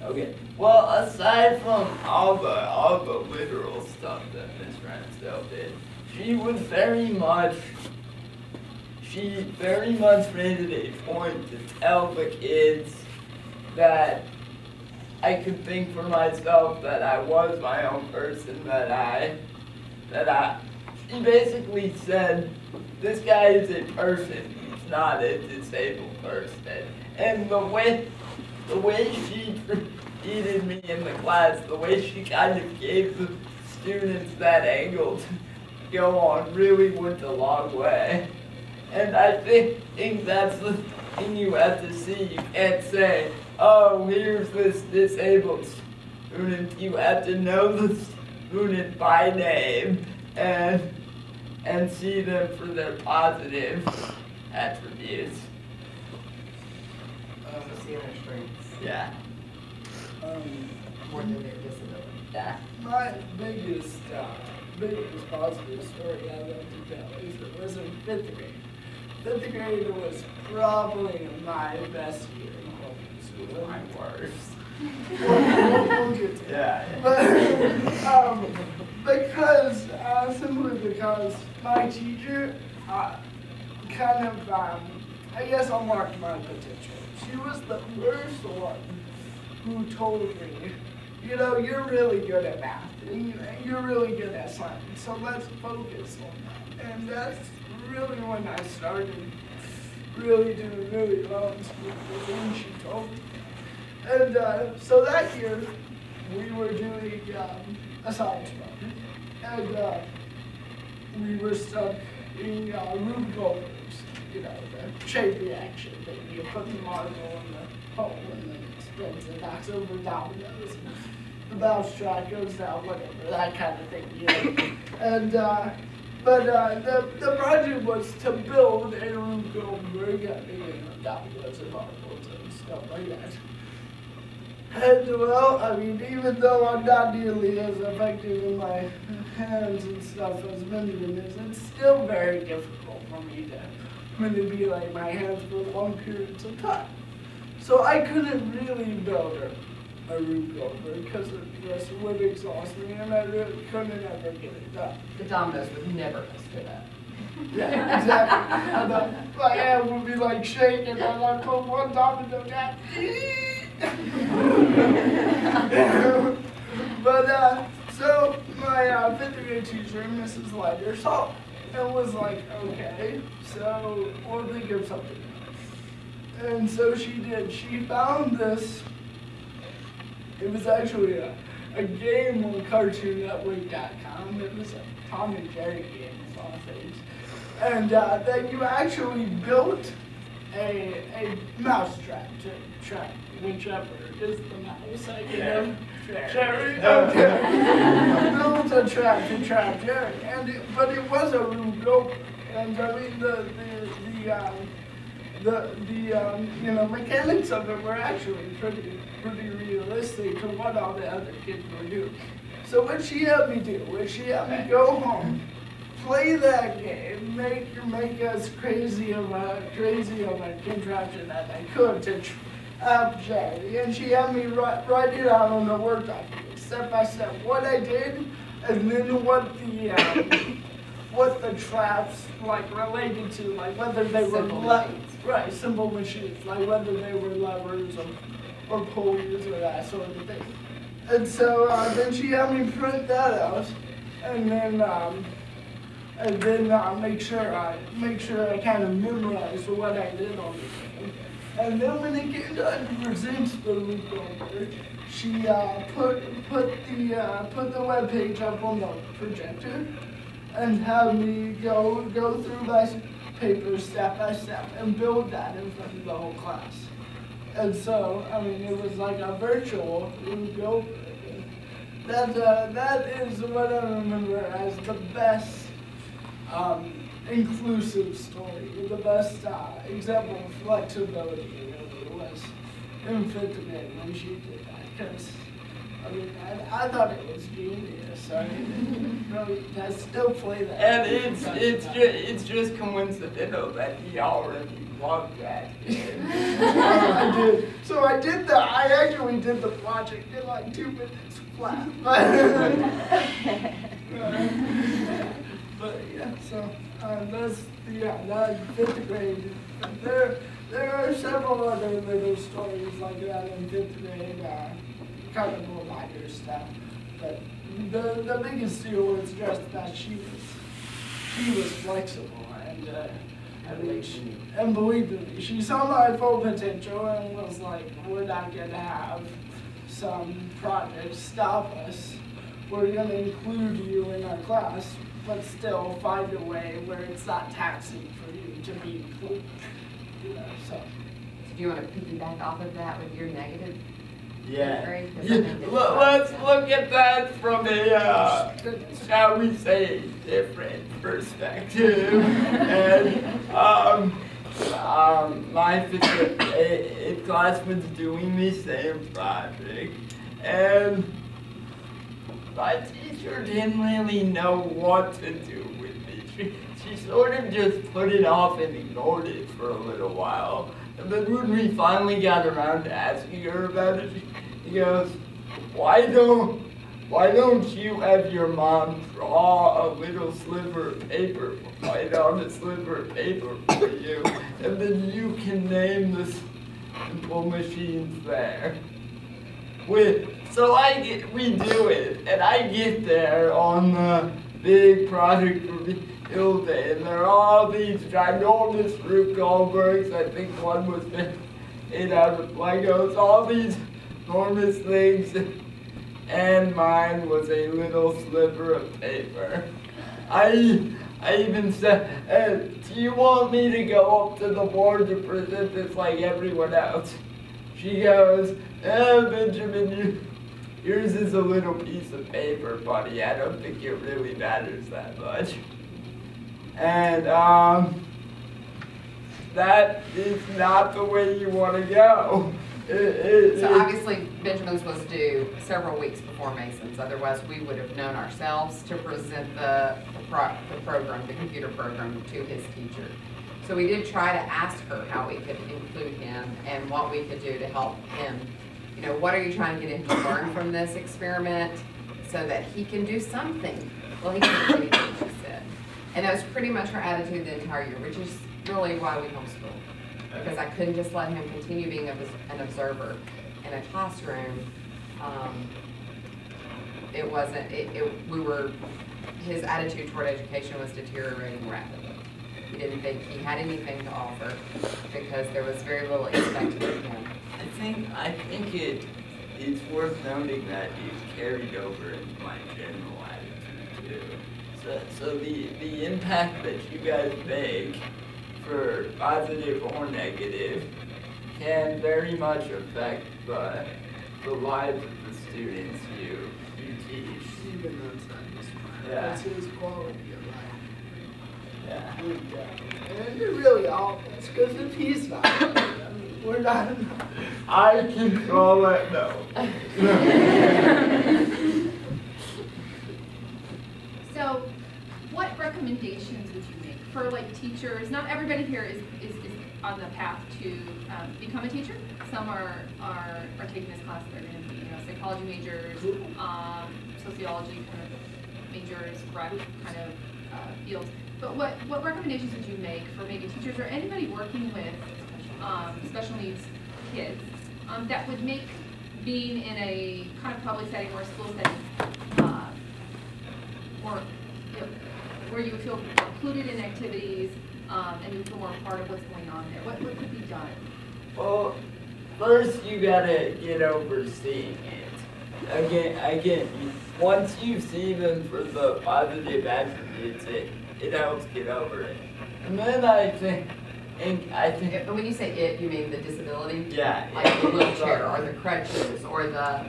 Okay. Well, aside from all the literal stuff that Miss Ransdell did, she very much made it a point to tell the kids that I could think for myself, that I was my own person, she basically said, this guy is a person, he's not a disabled person. And the way she treated me in the class, the way she kind of gave the students that angle to go on really went a long way. And I think that's the thing you have to see. You can't say, oh, here's this disabled student. You have to know the student by name and see them for their positive attributes. See their strengths. Yeah. More than their disability. Yeah. My biggest positive story I love to tell is it was in 5th grade. 5th grade was probably my best year in public school. My worst. We'll get to it. Yeah. But simply because my teacher kind of, I guess, unlocked my potential. She was the first one who told me, you know, you're really good at math, and you're really good at science, so let's focus on that. And that's really when I started really doing really well in school, when she told me. And so that year, we were doing a science project, and we were studying Rube Goldberg's, you know, the chain reaction that you put the marble in the hole and then it spins and knocks over dominoes. The mousetrap goes down, whatever, that kind of thing, you know. And but the project was to build a Rube Goldberg, you know, dominoes and marbles and stuff like that. And well, I mean, even though I'm not nearly as effective in my hands and stuff as Benjamin is, it's still very difficult for me to manipulate my hands for long periods of time. So I couldn't really build a Rube Goldberg because it just would exhaust me, and I really couldn't ever get it done. The dominoes would never have stood up. Yeah, exactly. And my hand would be like shaking, and I'd put one domino down. But so my 5th grade teacher, Mrs. Lighter, saw it and was like, okay, so we'll think of something. And so she did. She found this. It was actually a game on CartoonNetwork.com. It was a Tom and Jerry game of all things. And then you actually built a mousetrap to trap whichever is the mouse. I can know. Jerry. Okay. Built a trap to trap Jerry, but it was a Rube Goldberg. And I mean you know, mechanics of it were actually pretty realistic to what all the other kids were doing. So what she had me do was she had me go home, play that game, make as crazy of a contraption as I could to trap Jerry, and she had me write it out on the Word document, step by step, what I did, and then what the traps like related to, like whether they were simple machines, like whether they were levers or pulleys or that sort of thing. And so then she had me print that out, and then make sure I kind of memorized what I did on the game. And then when it came time to present the Rube Goldberg, she put the web page up on the projector and had me go through my papers step by step and build that in front of the whole class. And so, I mean, it was like a virtual Rube Goldberg. That is what I remember as the best inclusive story, the best example of flexibility. It was in 5th grade when she did that, because I mean, I thought it was genius. I mean, I still play that. And it's just coincidental that he already love that kid. I did. So I actually did the project in like 2 minutes flat. But yeah, so that's fifth grade. There are several other little stories like that in fifth grade, kind of more minor stuff. But the biggest deal was just that she was flexible and believed in me. She saw my full potential and was like, we're not gonna have some project stop us. We're gonna include you in our class, but still find a way where it's not taxing for you to be included. You know, so. Do you want to piggyback off of that with your negative? Yeah. grade? 'Cause I Yeah. think that- Let's look at that from a, shall we say, different perspective. And my fifth class was doing the same project, and my teacher didn't really know what to do with me. She sort of just put it off and ignored it for a little while. And then when we finally got around to asking her about it, she goes, why don't you have your mom draw a little sliver of paper, write on a sliver of paper for you, and then you can name the simple machines there. So we do it, and I get there on the big project reveal day, and there are all these ginormous Rube Goldbergs. I think one was made out of Legos, all these enormous things, and mine was a little sliver of paper. I even said, do you want me to go up to the board to present this like everyone else? She goes, Benjamin, yours is a little piece of paper, buddy. I don't think it really matters that much. And that is not the way you want to go. So obviously Benjamin's was due several weeks before Mason's, otherwise we would have known ourselves to present the program, the computer program, to his teacher. So we did try to ask her how we could include him and what we could do to help him. You know, what are you trying to get him to learn from this experiment so that he can do something? Well, he didn't do anything, she said. And that was pretty much her attitude the entire year, which is really why we homeschooled. Because I couldn't just let him continue being an observer in a classroom. His attitude toward education was deteriorating rapidly. He didn't think he had anything to offer because there was very little expected of him. I think it's worth noting that you've carried over into my general attitude too. So the impact that you guys make, for positive or negative, can very much affect the lives of the students you teach. Even though it's not his plan, Yeah. that's his quality of life. Yeah. And it really all is, because if he's not, I mean, we're not. I can call it no. So, what recommendations would you make for like teachers? Not everybody here is on the path to become a teacher. Some are taking this class. They're going to be psychology majors, sociology kind of majors, rec kind of fields. But what recommendations would you make for maybe teachers or anybody working with special needs kids that would make being in a kind of public setting or a school setting or where you would feel included in activities and you feel more part of what's going on there? What could be done? Well, first you gotta get over seeing it. Again, once you see them for the positive attributes, it helps get over it. And then I think. But when you say it, you mean the disability? Yeah. Like the wheelchair or the crutches or the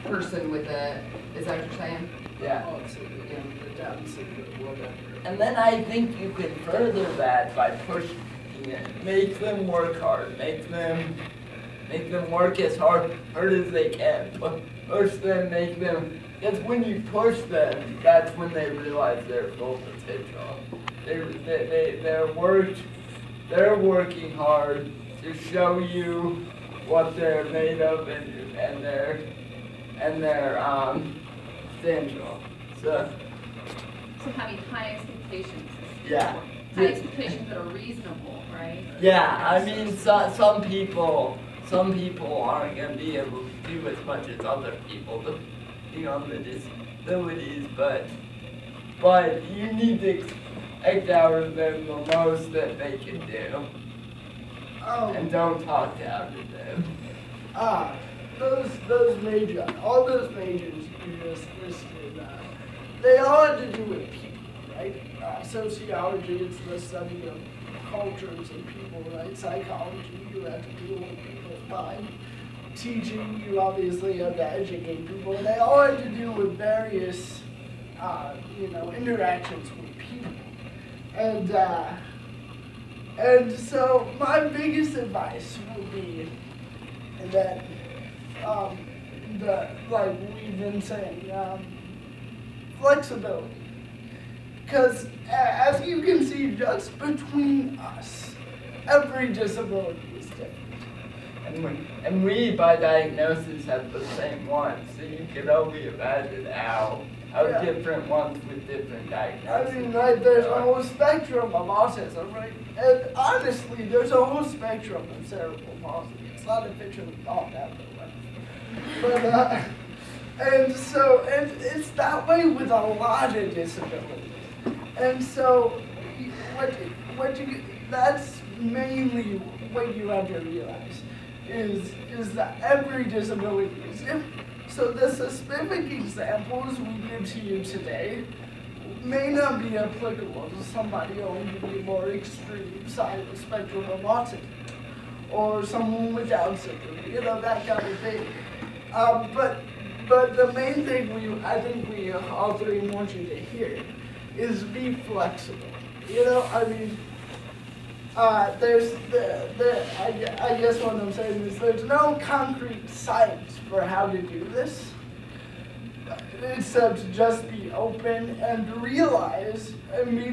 person with the, is that what you're saying? Yeah. The Down syndrome, whatever. And then I think you can further that by pushing it. Make them work hard. Make them work as hard as they can. Push them, make them. Because when you push them, that's when they realize their full potential. Their work they're working hard to show you what they're made of and their potential. So having high expectations. yeah. High expectations that are reasonable, right? Yeah, I mean, some people aren't gonna be able to do as much as other people, depending on the disabilities, but you need to expect out of them the most that they can do, and don't talk down to them. all those majors you just listed, they all have to do with people, right? Sociology, it's the study of cultures and people, right? Psychology, you have to deal with people's mind. Teaching, you obviously have to educate people. They all have to do with various, interactions with people. And so my biggest advice would be that, like we've been saying, flexibility. Because as you can see, just between us, every disability is different. And we, by diagnosis, have the same ones, so you can only imagine how different ones with different diagnoses. I mean, right, there's a whole spectrum of autism, right? And honestly, there's a whole spectrum of cerebral palsy. It's not a picture of that, but and it's that way with a lot of disabilities. And so, that's mainly what you have to realize is that every disability is different. So the specific examples we give to you today may not be applicable to somebody on the more extreme side of the spectrum of autism, or someone with Down syndrome, that kind of thing. But the main thing I think we all three want you to hear is be flexible. I mean, I guess what I'm saying is there's no concrete science for how to do this, except just be open and realize immediately